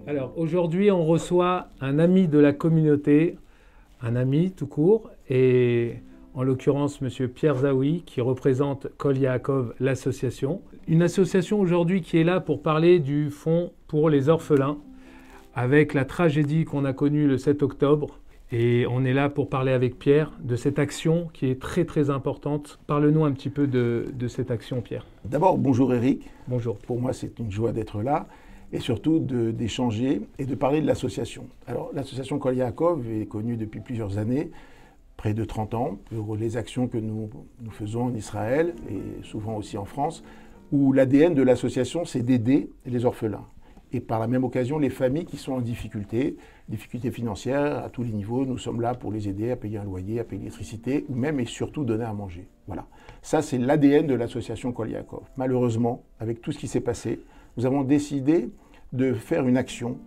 Alors aujourd'hui, on reçoit un ami de la communauté, un ami tout court, et en l'occurrence Monsieur Pierre Zaoui, qui représente Kol Yaakov, l'association. Une association aujourd'hui qui est là pour parler du fonds pour les orphelins, avec la tragédie qu'on a connue le 7 octobre. Et on est là pour parler avec Pierre de cette action qui est très très importante. Parle-nous un petit peu de cette action, Pierre. D'abord, bonjour Eric. Bonjour. Pour moi, c'est une joie d'être là et surtout d'échanger et de parler de l'association. Alors, l'association Kol Yaakov est connue depuis plusieurs années, près de 30 ans, pour les actions que nous faisons en Israël et souvent aussi en France, où l'ADN de l'association, c'est d'aider les orphelins. Et par la même occasion, les familles qui sont en difficultés financières à tous les niveaux, nous sommes là pour les aider à payer un loyer, à payer l'électricité, ou même et surtout donner à manger. Voilà. Ça, c'est l'ADN de l'association Kol Yaakov. Malheureusement, avec tout ce qui s'est passé, nous avons décidé de faire une action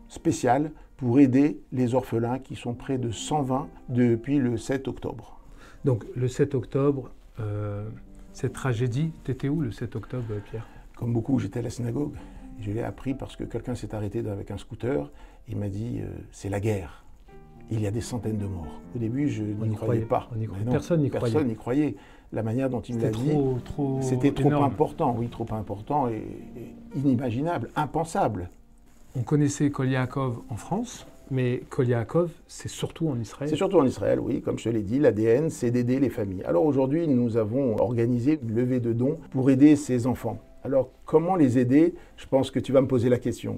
spéciale pour aider les orphelins qui sont près de 120 depuis le 7 octobre. Donc le 7 octobre, cette tragédie, tu étais où le 7 octobre, Pierre? Comme beaucoup, j'étais à la synagogue. Je l'ai appris parce que quelqu'un s'est arrêté avec un scooter. Il m'a dit c'est la guerre. Il y a des centaines de morts. Au début, je n'y croyais pas. Personne n'y croyait. Personne n'y croyait. La manière dont il me l'a dit, c'était trop important. Oui, trop important et inimaginable, impensable. On connaissait Kol Yaakov en France, mais Kol Yaakov, c'est surtout en Israël. C'est surtout en Israël, oui. Comme je te l'ai dit, l'ADN, c'est d'aider les familles. Alors aujourd'hui, nous avons organisé une levée de dons pour aider ces enfants. Alors, comment les aider? Je pense que tu vas me poser la question.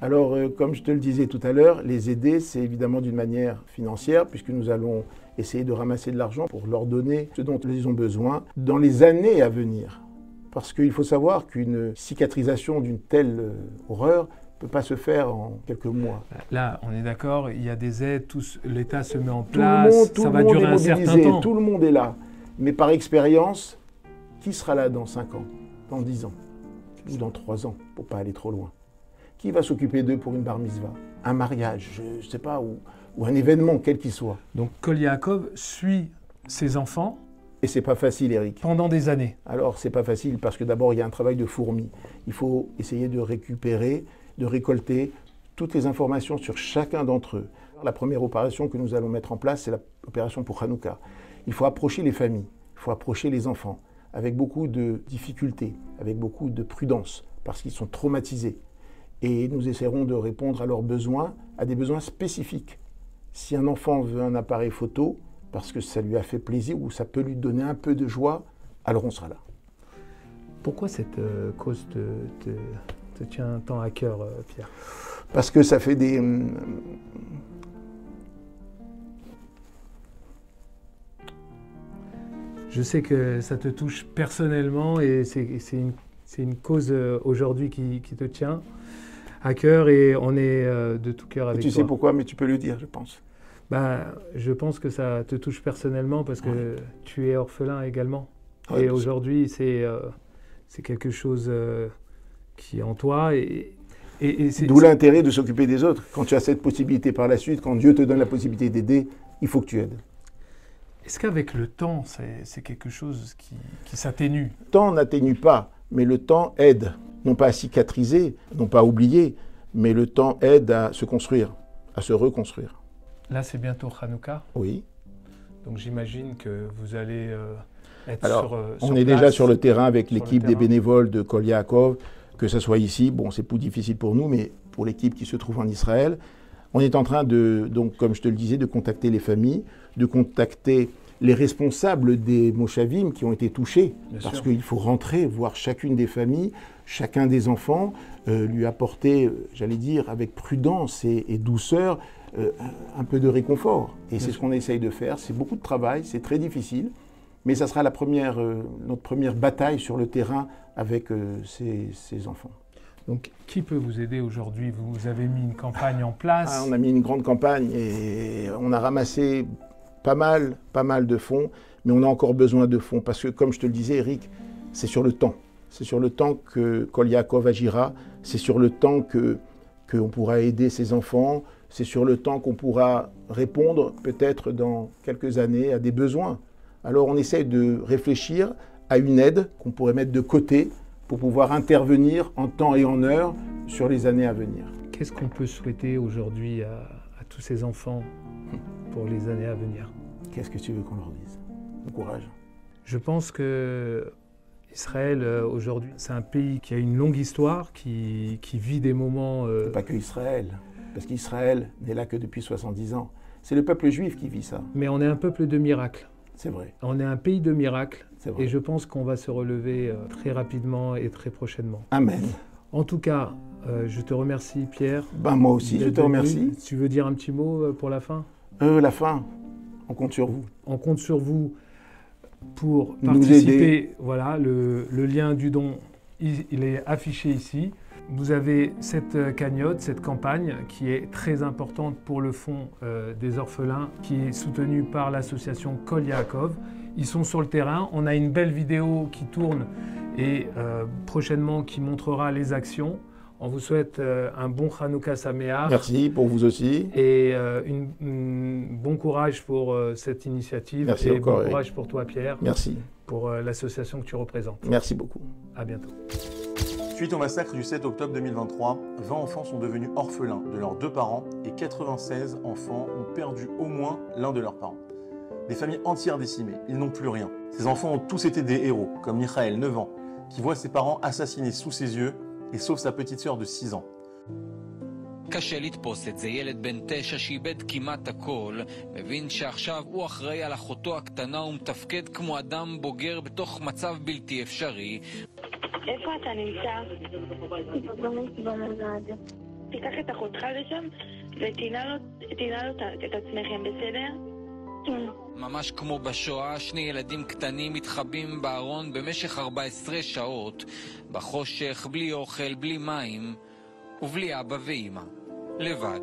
Alors, comme je te le disais tout à l'heure, les aider, c'est évidemment d'une manière financière, puisque nous allons essayer de ramasser de l'argent pour leur donner ce dont ils ont besoin dans les années à venir. Parce qu'il faut savoir qu'une cicatrisation d'une telle horreur ne peut pas se faire en quelques mois. Là, on est d'accord, il y a des aides, l'État se met en place, ça va durer un certain temps. Tout le monde est là. Mais par expérience, qui sera là dans 5 ans? Dans 10 ans, ou dans 3 ans, pour ne pas aller trop loin. Qui va s'occuper d'eux pour une bar mitzvah, un mariage, je ne sais pas, ou un événement, quel qu'il soit. Donc Kol Yaakov suit ses enfants. Et c'est pas facile, Eric. Pendant des années. Alors, c'est pas facile parce que d'abord, il y a un travail de fourmi. Il faut essayer de récupérer, de récolter toutes les informations sur chacun d'entre eux. La première opération que nous allons mettre en place, c'est l'opération pour Hanouka. Il faut approcher les familles, il faut approcher les enfants, avec beaucoup de difficultés, avec beaucoup de prudence, parce qu'ils sont traumatisés. Et nous essaierons de répondre à leurs besoins, à des besoins spécifiques. Si un enfant veut un appareil photo, parce que ça lui a fait plaisir ou ça peut lui donner un peu de joie, alors on sera là. Pourquoi cette cause te tient tant à cœur, Pierre? Parce que ça fait des... Je sais que ça te touche personnellement et c'est une cause aujourd'hui qui te tient à cœur et on est de tout cœur avec toi. Tu sais pourquoi, mais tu peux le dire, je pense. Je pense que ça te touche personnellement parce que tu es orphelin également. Ouais, et aujourd'hui, c'est quelque chose qui est en toi. D'où l'intérêt de s'occuper des autres. Quand tu as cette possibilité par la suite, quand Dieu te donne la possibilité d'aider, il faut que tu aides. Est-ce qu'avec le temps, c'est quelque chose qui s'atténue? Le temps n'atténue pas, mais le temps aide. Non pas à cicatriser, non pas à oublier, mais le temps aide à se construire, à se reconstruire. Là, c'est bientôt Hanouka. Oui. Donc j'imagine que vous allez être sur on est place, déjà sur le terrain avec l'équipe des bénévoles de Kol Yaakov, que ce soit ici. Bon, c'est plus difficile pour nous, mais pour l'équipe qui se trouve en Israël. On est en train de, donc, comme je te le disais, de contacter les familles, de contacter les responsables des Moshavim qui ont été touchés, parce qu'il faut rentrer, voir chacune des familles, chacun des enfants, lui apporter, j'allais dire, avec prudence et douceur, un peu de réconfort. Et c'est ce qu'on essaye de faire. C'est beaucoup de travail, c'est très difficile, mais ça sera notre première bataille sur le terrain avec ces enfants. Donc, qui peut vous aider aujourd'hui? Vous avez mis une campagne en place. On a mis une grande campagne et on a ramassé pas mal de fonds, mais on a encore besoin de fonds parce que, comme je te le disais, Eric, c'est sur le temps. C'est sur le temps que Kol Yaakov agira, c'est sur le temps qu'on pourra aider ses enfants, c'est sur le temps qu'on pourra répondre, peut-être dans quelques années, à des besoins. Alors on essaie de réfléchir à une aide qu'on pourrait mettre de côté pour pouvoir intervenir en temps et en heure sur les années à venir. Qu'est-ce qu'on peut souhaiter aujourd'hui à tous ces enfants pour les années à venir? Qu'est-ce que tu veux qu'on leur dise? Bon courage. Je pense que Israël, aujourd'hui, c'est un pays qui a une longue histoire, qui vit des moments... C'est pas que Israël, parce qu'Israël n'est là que depuis 70 ans. C'est le peuple juif qui vit ça. Mais on est un peuple de miracles. C'est vrai. On est un pays de miracles. C'est vrai. Et je pense qu'on va se relever très rapidement et très prochainement. Amen. En tout cas, je te remercie, Pierre. Ben, moi aussi, je te remercie. Tu veux dire un petit mot pour la fin? La fin, on compte sur vous. On compte sur vous pour Nous participer. aider. Voilà, le lien du don, il est affiché ici. Vous avez cette cagnotte, cette campagne qui est très importante pour le fonds des orphelins, qui est soutenu par l'association Kol Yaakov. Ils sont sur le terrain. On a une belle vidéo qui tourne et prochainement qui montrera les actions. On vous souhaite un bon Hanouka Sameach. Merci, pour vous aussi. Et bon courage pour cette initiative. Merci et encore, bon Eric. courage pour toi, Pierre. Merci. Pour l'association que tu représentes. Merci beaucoup. À bientôt. Suite au massacre du 7 octobre 2023, 20 enfants sont devenus orphelins de leurs 2 parents et 96 enfants ont perdu au moins l'un de leurs parents. Des familles entières décimées, ils n'ont plus rien. Ces enfants ont tous été des héros, comme Michael, 9 ans, qui voit ses parents assassinés sous ses yeux et sauve sa petite sœur de 6 ans. קשה לתפוס את זה, ילד בן 9 שאיבד כמעט הכל, מבין שעכשיו הוא אחראי על אחותו הקטנה ומתפקד כמו אדם בוגר בתוך מצב בלתי אפשרי. איפה אתה נמצא? בממ"ד. תיקח את אחותך לשם ותנעל את עצמכם, בסדר? ממש כמו בשואה, 2 ילדים קטנים מתחבאים בארון במשך 14 שעות, בחושך, בלי אוכל, בלי מים, ובלי אבא ואמא. Levad.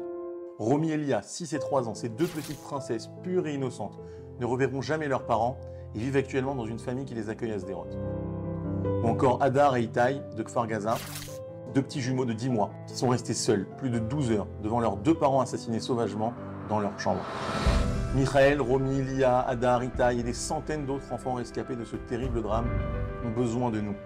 Romy et Lia, 6 et 3 ans, ces 2 petites princesses pures et innocentes, ne reverront jamais leurs parents et vivent actuellement dans une famille qui les accueille à Sderot. Ou encore Hadar et Itaï de Kfar Gaza, 2 petits jumeaux de 10 mois, qui sont restés seuls plus de 12 heures devant leurs 2 parents assassinés sauvagement dans leur chambre. Michael, Romy, Lia, Hadar, Itaï et des centaines d'autres enfants rescapés de ce terrible drame ont besoin de nous.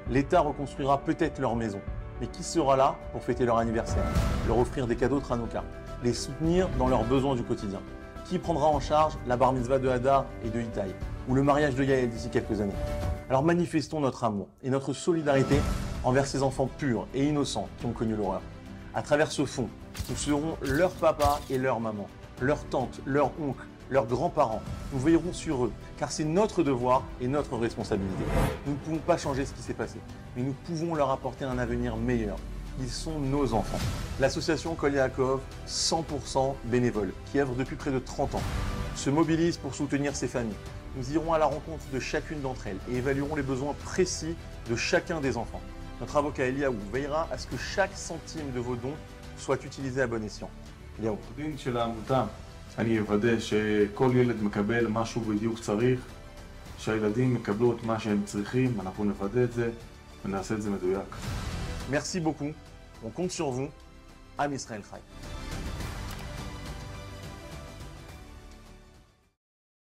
L'État reconstruira peut-être leur maison, mais qui sera là pour fêter leur anniversaire, leur offrir des cadeaux de Hanouka, les soutenir dans leurs besoins du quotidien? Qui prendra en charge la bar mitzvah de Hadar et de Itaï, ou le mariage de Yael d'ici quelques années? Alors manifestons notre amour et notre solidarité envers ces enfants purs et innocents qui ont connu l'horreur. À travers ce fonds, nous serons leur papa et leur maman, leur tante, leur oncle, leurs grands-parents. Nous veillerons sur eux, car c'est notre devoir et notre responsabilité. Nous ne pouvons pas changer ce qui s'est passé, mais nous pouvons leur apporter un avenir meilleur. Ils sont nos enfants. L'association Kol Yaakov, 100% bénévole, qui œuvre depuis près de 30 ans, se mobilise pour soutenir ces familles. Nous irons à la rencontre de chacune d'entre elles et évaluerons les besoins précis de chacun des enfants. Notre avocat Eliaou veillera à ce que chaque centime de vos dons soit utilisé à bon escient. Eliaou. אני אוודא שכל ילד מקבל משהו בדיוק צריך, שהילדים יקבלו את מה שהם צריכים, אנחנו נוודא את זה ונעשה את זה מדויק. Merci beaucoup, on compte sur vous, Am Israël Chai.